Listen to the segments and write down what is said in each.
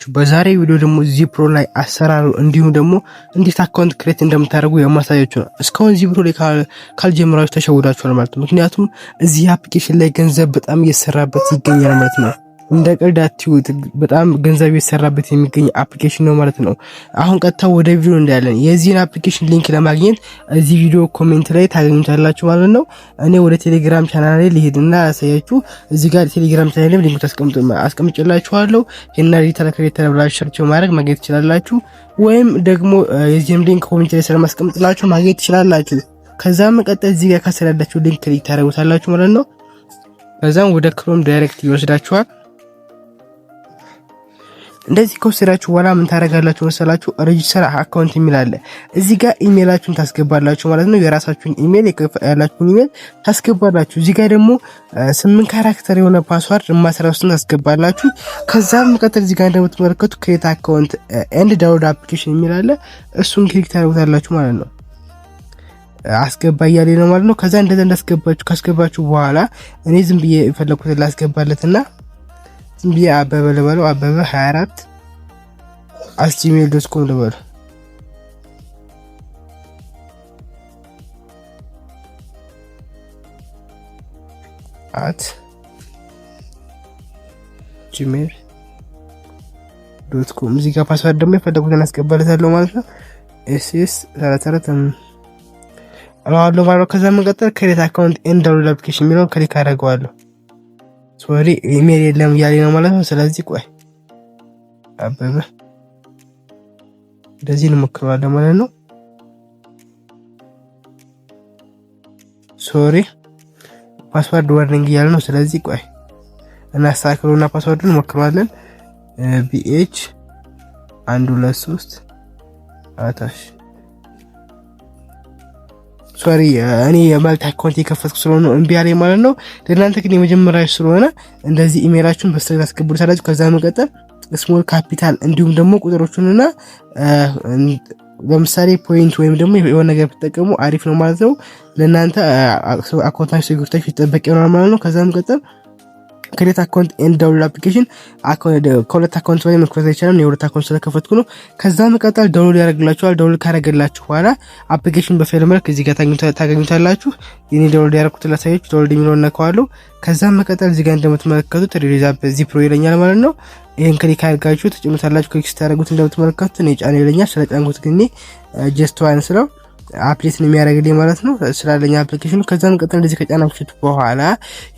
በዛሬ ቪዲዮ ደግሞ ዚፕሮ ላይ አሰራሩ እንዲሁም ደግሞ እንዴት አካውንት ክሬት እንደምታደርጉ የማሳያችሁ ነው። እስካሁን ዚፕሮ ላይ ካልጀመራችሁ ተሸውዳችኋል ማለት ነው። ምክንያቱም እዚህ አፕሊኬሽን ላይ ገንዘብ በጣም እየሰራበት ይገኛል ማለት ነው። እንደ ቀልድ አትዩት፣ በጣም ገንዘብ እየሰራበት የሚገኝ አፕሊኬሽን ነው ማለት ነው። አሁን ቀጥታ ወደ ቪዲዮ እንዳያለን። የዚህን አፕሊኬሽን ሊንክ ለማግኘት እዚህ ቪዲዮ ኮሜንት ላይ ታገኙታላችሁ ማለት ነው። እኔ ወደ ቴሌግራም ቻናል ላይ ልሄድና ያሳያችሁ። እዚህ ጋር ቴሌግራም ቻናል ላይ ሊንኩ አስቀምጬላችኋለሁ። እና ዲጂታል ክሬተር ብላችሁ ሰርች ማድረግ ማግኘት ትችላላችሁ። ወይም ደግሞ የዚህም ሊንክ ኮሜንት ላይ ስለማስቀምጥላችሁ ማግኘት ትችላላችሁ። ከዛም ቀጥታ እዚህ ጋር ካሰላላችሁ ሊንክ ክሊክ ታደርጉታላችሁ ማለት ነው። ከዛም ወደ ክሮም ዳይሬክት ይወስዳችኋል። እንደዚህ ከወሰዳችሁ በኋላ ምን ታደርጋላችሁ መሰላችሁ? ሬጂስተር አካውንት የሚል አለ። እዚህ ጋር ኢሜይላችሁን ታስገባላችሁ ማለት ነው። የራሳችሁን ኢሜይል ያላችሁን ኢሜይል ታስገባላችሁ። እዚህ ጋር ደግሞ 8 ካራክተር የሆነ ፓስዋርድ ማስረስቱን ታስገባላችሁ። ከዛም መቀጠል እዚህ ጋር እንደምትመለከቱ ክሬት አካውንት ኤንድ ዳውንሎድ አፕሊኬሽን የሚል አለ። እሱን ክሊክ ታደርጉታላችሁ ማለት ነው። አስገባ እያለ ነው ማለት ነው። ከዛ እንደዛ ካስገባችሁ በኋላ እኔ ዝም ብዬ የፈለኩትን ላስገባለትና ዝም ብዬ አበበ ልበለው፣ አበበ 24 @gmail.com ልበለው። @gmail.com እዚህ ጋር ፓስወርድ ደግሞ የፈለኩትን አስገባለታለሁ ማለት ነው። ኤስኤስ 34 አለው ማለት ነው። ከዛ መቀጠል ክሬት አካውንት ኤንድ ዳውንሎድ አፕሊኬሽን የሚለውን ክሊክ አደርገዋለሁ። ሶሪ ኢሜል የለም እያለ ነው ማለት ነው። ስለዚህ ቆይ አበበ እንደዚህ እንሞክረዋለን ማለት ነው። ሶሪ ፓስወርድ ዋርኒንግ እያለ ነው። ስለዚህ ቆይ እናስተካክለውና ፓስወርዱን እንሞክረዋለን። BH 123 አታሽ ሶሪ እኔ የማልቲ አካውንት የከፈትኩ ስለሆነ እምቢ አለኝ ማለት ነው። ለእናንተ ግን የመጀመሪያችሁ ስለሆነ እንደዚህ ኢሜይላችሁን በስተግራ አስገቡታላችሁ። ከዛ መቀጠል ስሞል ካፒታል እንዲሁም ደግሞ ቁጥሮቹንና ለምሳሌ ፖይንት ወይም ደግሞ የሆነ ነገር ብትጠቀሙ አሪፍ ነው ማለት ነው። ለእናንተ አካውንታችሁ ሴኩሪቲያችሁ ይጠበቅ ይሆናል ማለት ነው። ከዛ መቀጠል ክሬት አካውንት ኤንድ ዳውንሎድ አፕሊኬሽን ከሁለት አካውንት በላይ መክፈት አይቻልም። የሁለት አካውንት ስለከፈትኩ ነው። ከዛ መቀጠል ዳውንሎድ ያደርግላችኋል። ዳውንሎድ ካደረገላችሁ በኋላ አፕሊኬሽን በፋይል መልክ እዚህ ጋር ታገኙታላችሁ። የኔ ዳውንሎድ ያደረኩት ላሳያችሁ። ዳውንሎድ የሚለውን ነካዋለሁ። ከዛ መቀጠል እዚህ ጋር እንደምትመለከቱት ሪሊዝ አፕ ዚፕሮ ይለኛል ማለት ነው። ይሄን ክሊክ አድርጋችሁ ትጭኑታላችሁ። ክሊክ ስታደርጉት እንደምትመለከቱት እኔ ጫን ይለኛል። ስለጫንኩት ግን ጀስት ዋን ስለው አፕዴት ነው የሚያደርግልኝ ማለት ነው ስላለኝ አፕሊኬሽኑ። ከዛም ቀጥታ እንደዚህ ከጫናችሁት በኋላ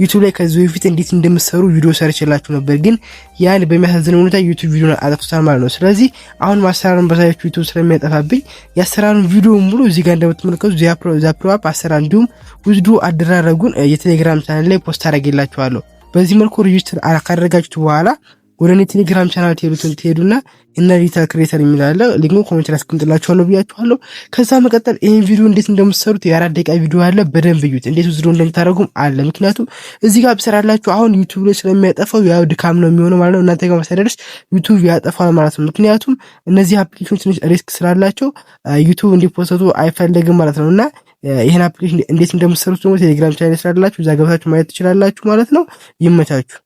ዩቲዩብ ላይ ከዚህ በፊት እንዴት እንደምትሰሩ ቪዲዮ ሰርችላችሁ ነበር፣ ግን ያን በሚያሳዝን ሁኔታ ዩቲዩብ ቪዲዮን አጥፍቷል ማለት ነው። ስለዚህ አሁን ማሰራሩን በሳይቱ ዩቲዩብ ስለሚያጠፋብኝ ያሰራሩን ቪዲዮ ሙሉ እዚህ ጋር እንደምትመለከቱት ዚፕሮ አፕ አሰራር እንዲሁም ውዝዱ አደራረጉን የቴሌግራም ቻናል ላይ ፖስት አደርግላችኋለሁ። በዚህ መልኩ ሬጂስተር ካደረጋችሁት በኋላ ወደ እኔ ቴሌግራም ቻናል ትሄዱና እና ዲጂታል ክሬተር የሚላል ሊንኩ ኮሜንት ላይ አስቀምጥላችኋለሁ ብያችኋለሁ። ከዛ መቀጠል ይሄን ቪዲዮ እንዴት እንደምትሰሩት የ4 ደቂቃ ቪዲዮ አለ፣ በደንብ እዩት። እንዴት ውዝዶ እንደምታደርጉም አለ። ምክንያቱም እዚህ ጋር ብሰራላችሁ አሁን ዩቲዩብ ላይ ስለሚያጠፋው ያው ድካም ነው የሚሆነው ማለት ነው። እናንተ ጋር ማስተዳደርስ ዩቲዩብ ያጠፋል ማለት ነው። ምክንያቱም እነዚህ አፕሊኬሽኖች ትንሽ ሪስክ ስላላቸው ዩቲዩብ እንዲፖስቱ አይፈልግም ማለት ነውና ይሄን አፕሊኬሽን እንዴት እንደምትሰሩት ደግሞ ቴሌግራም ቻናል ስላላችሁ እዛ ገብታችሁ ማየት ትችላላችሁ ማለት ነው። ይመቻችሁ።